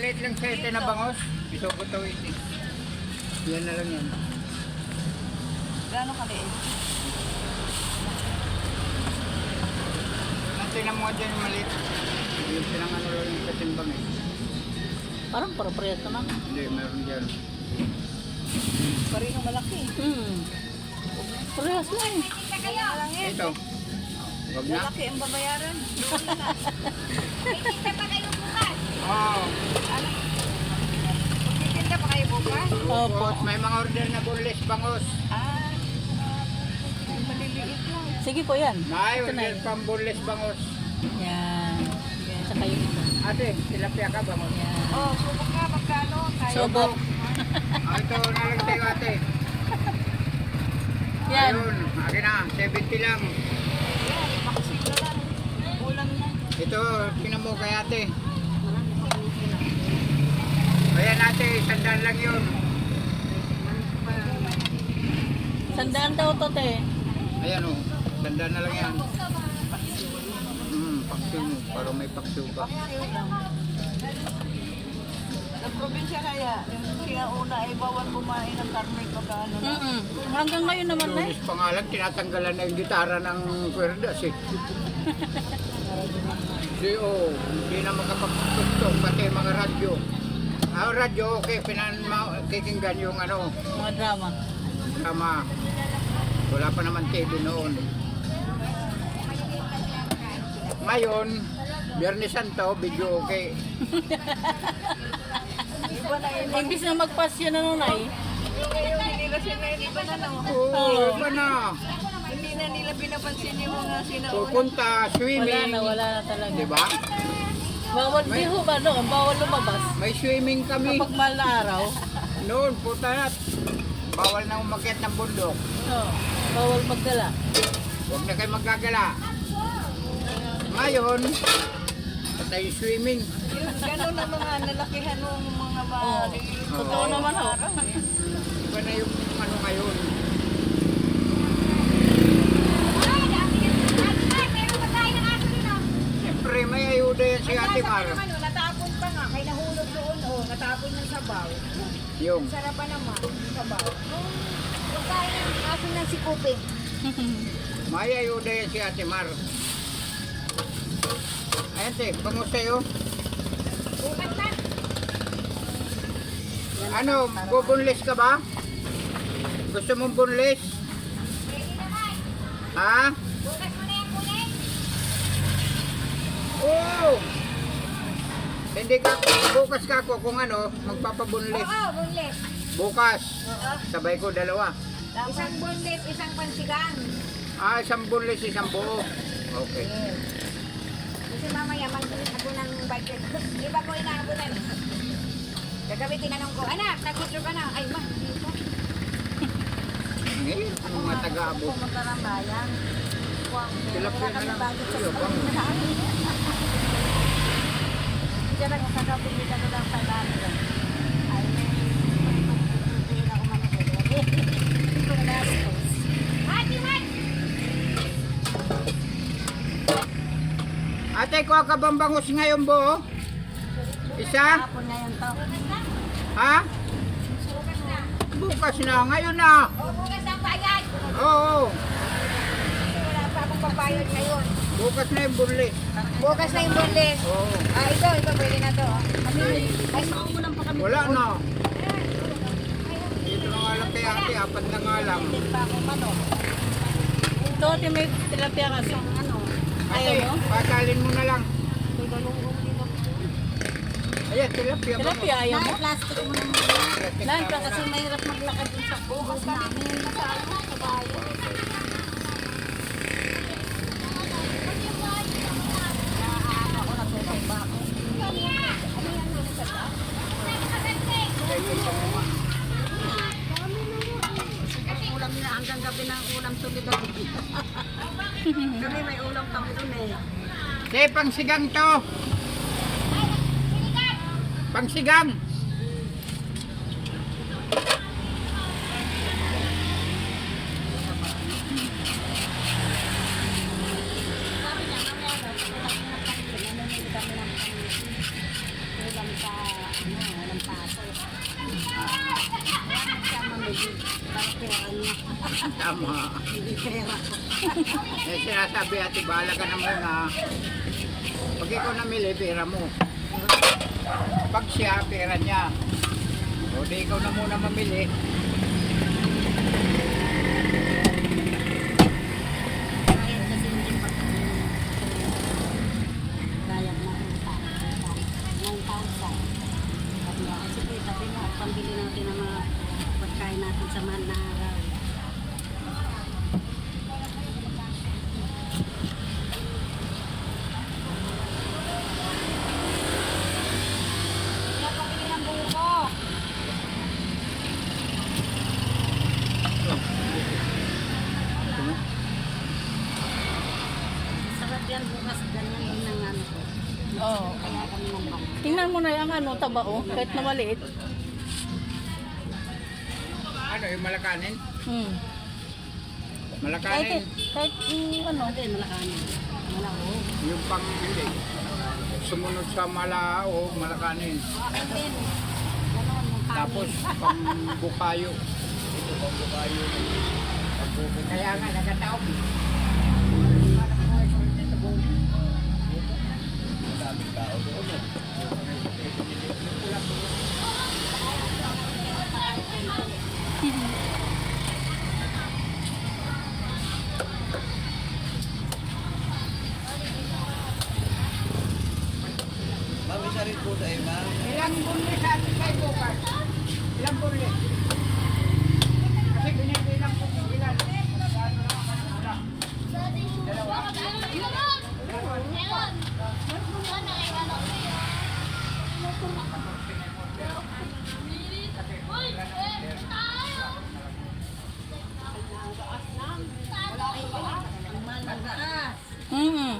maliit lang sa ito na bangos. Gusto ko ito iti. Yan na lang yan. Gano'ng kaliit? Tingnan mo dyan yung maliit. Yung pinangano lang yung katimbang eh. Parang parang naman. Hindi, meron dyan. Parehong malaki. Parehas lang. Kaya lang yan. Ito. Wag na. Malaki ang babayaran. Titinda pa kayo bukas. Oo. Ano? Titinda pa kayo bukas? Opo. May mga order na boneless bangos. Ah, maliliit lang. Sige po yan. May Ito na order yun. pang boneless bangos. Yan. Saka yung isa. Ate, tilapia ka bangos. Yan. Oh, subok ka, magkano? Kaya Subok. Ito na lang tayo ate. Yan. Ayun, akin na, 70 lang. yan, pakisig na lang. Ulam na. Ito, tingnan mo kay ate. Ayan ate, 100 lang yun. Sandaan daw to, te. Ayan o, 100 na lang yan. Paksiw mo, para may paksiw ka. Sa probinsya kaya, yung siya una ay bawal kumain ng karne pagka ano na. Hanggang ngayon naman na Lunes pa nga lang, tinatanggalan na yung gitara ng kwerdas eh. Hindi hindi na makapagtugtog, pati mga radyo. Radyo, okay, kikinggan yung ano, mga drama. drama. Wala pa naman TV noon. Ngayon, Biyernes Santo, video okay. Iba na yun. Imbis na magpasya na nunay. Ngayon, hindi na sila, iba na no. Oo, iba na. Hindi na nila pinapansin yung mga sinauna. Pupunta, swimming. Wala na talaga. Diba? Bawal biho ba doon? Bawal lumabas. May swimming kami. Kapag mahal na araw. Noon, puta na. Bawal na umakyat ng bundok. Bawal magdala. Huwag na kayo magagala. Ngayon, patay swimming. Ganun na mga nalakihan ng mga bari. Totoo naman ho. Iba na yung ano ngayon. Ay, dami na. Meron pa tayo ng aso din ah. Siyempre, may ayuda yan si Ate Mar. Naman, natapon pa nga. Kaya nahulog doon. Natapon yung sabaw. Yung, Sarapan naman. Yung sabaw. Huwag tayo ng aso ng si Kuping. may ayuda yan si Ate Mar. Ayan, te, bangus sa'yo. Bukas na. Ano, bubunlis ka ba? Gusto mong bunlis? Ready naman. Ha? Bukas mo na yung kulit. Oo! Hindi ka, bukas ka ako kung ano, magpapabunlis. Oo, bunlis. Bukas, sabay ko dalawa. Isang bunlis, isang pansigang. Isang bunlis, isang buo. Okay. Kasi mamaya, mag-ulit ako ng budget. Iba ko inaabutan. Kagabi tinanong ko, anak, nag-picture ka na. Ay, ma, hindi pa. Ngayon, ang mga taga-abot. Magkarambayan. Tilapia na lang. Iyo, bangus. Diyan lang kakabili ka doon ng Thailand. Ay, hindi na umano ko. Hindi ko nastos. Ate, man! Ate, kuha ka bang bangus ngayon, buo? Isa? Hapon ngayon to. Ha? Bukas na, ngayon na. O, bukas ang bayad. Oo, Kasi wala pa akong papayod ngayon. bukas na yung bunlis. Bukas na yung bunlis. Oo, Ito, pwede na to. Ay, wala na. Dito na nga lang kay ate, apat na nga lang. Pa ako manok. Ito, ate, may tilapia kasi. Ano? Ate, pasalin mo na lang. May galunggong dito. Ayan, tilapia bangus. Tilapia, ayaw mo? Plastic mo naman. Lahat pa kasi mahirap maglakad dun sa bukas namin sa ano, sa bahay. Ako natutay ba ako? Ulam na hanggang gabi ng ulam solidad. Kami may ulam kami dun eh. Te, pangsigang to. Pangsigang. Sabi niya, mamaya daw, ulam sa tama. Hindi pera. Eh, sinasabi ate, bahala ka na muna. Pag ikaw namili, pera mo. Pag siya, pera niya. O di ikaw na muna mamili. Bayad kasi hindi pa. Bayad na utang. 9,000. Sabi niya, "Ay, sige, sabi mo, pambili natin ng mga pagkain natin sa mahal na araw." Wala pabili ng buko. Sarap yan bukas, ganyan din ang ano ko. Oo. Kaya kami ng bang. Tingnan mo na yung ano, taba oh, kahit na maliit. Ano, yung malakanin? Hmm. Malakanin, Kahit ano. Ano din, malakanin. Malao. yung pang hindi. Sumunod sa malao, malakanin. Akin din. Ganon, yung kanin. Tapos pang bukayo. Ito pang bukayo. Kaya nga, nagataog. Madaming tao doon. Ilang bunli sa atin kayo bukas? Ilang bunli? Kasi binibilang ko kung ilan. Dalawa? Mm.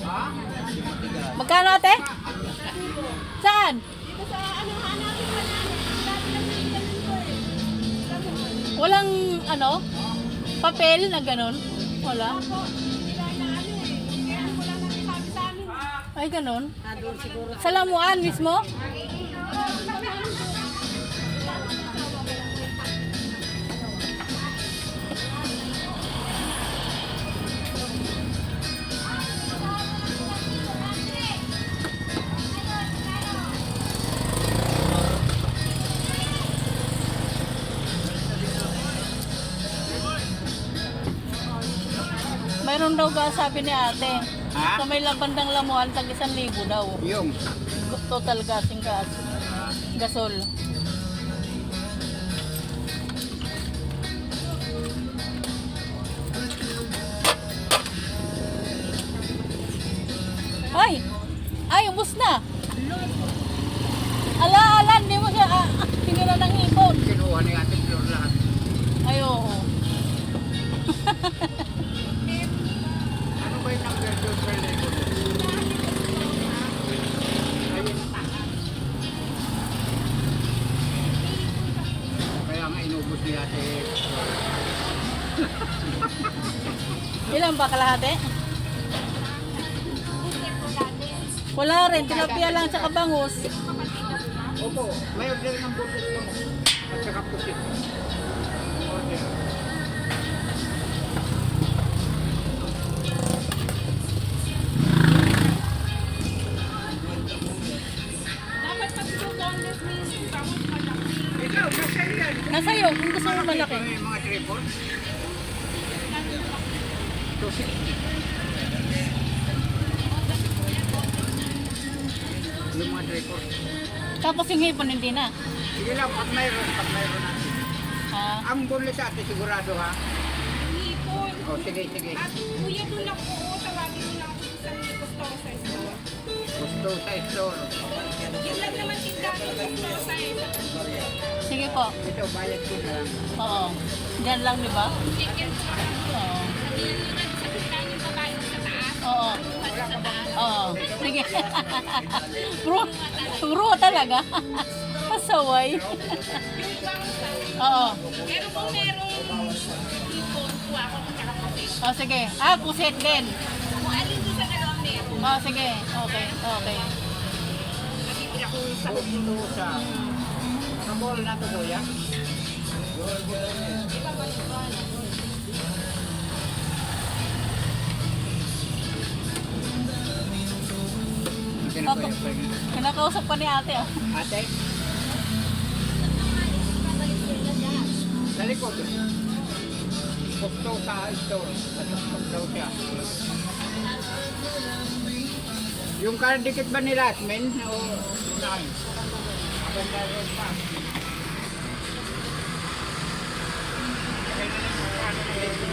Ha? Magkano ate? Saan? Walang ano? Papel na ganun? Wala? Ay ganun? Ah, doon siguro. Sa Lamuan mismo? Mayroon daw ga sabi ni ate. Ha? Sa may labandang Lamuan, tag 1,000 daw. Yung. Total gasing gas. Gasol. Ay! Ay, ubos na! Ala, hindi mo siya, hindi na ng ipon. Kinuha ni Ate Flor lahat. Ay, oo. Ano ba yung number doon sa likod? Kaya nga inubos ni Ate Flor. Ilan ba kalahati? Wala rin, tilapia lang sa kabangus. Opo, may order ng butos mo. At saka pusit. Order. Ikaw, nasa yan. Nasa iyo, kung gusto mo malaki. Ito yung mga tripod. 260. Yung mga tripod. Tapos yung hipon hindi na. Sige lang, pag mayroon natin. Ha? Ang bunli sa atin sigurado ha? Hipon. O, sige, sige. At kuya doon lang po, tawagin mo lang ako sa gusto sa store. Gusto sa store. Yun lang naman tindahan ng gusto sa Sige po. Ito, bayad ko na lang. Oo. Diyan lang, di ba? chicken po. Oo. Sa tindahan yung babae sa taas. Oo. Sa taas. Oo. Sige. Puro talaga. Pasaway. Yung ibang Oo. pero kung merong hipon, kuha ko ng kalapati. O sige. Pusit din. Kung alin doon sa dalawang ako. Oh, sige. Okay, okay. Natitira ko sa Ito sa... Nakabol na to, kuya. Kinakausap pa ni ate, oh. Ate? Sa likod. Gusto sa store. Sa daw siya. Yung dikit ba nila, Asmin? O unahin? Maganda rin pa. Okay na lang yung ano na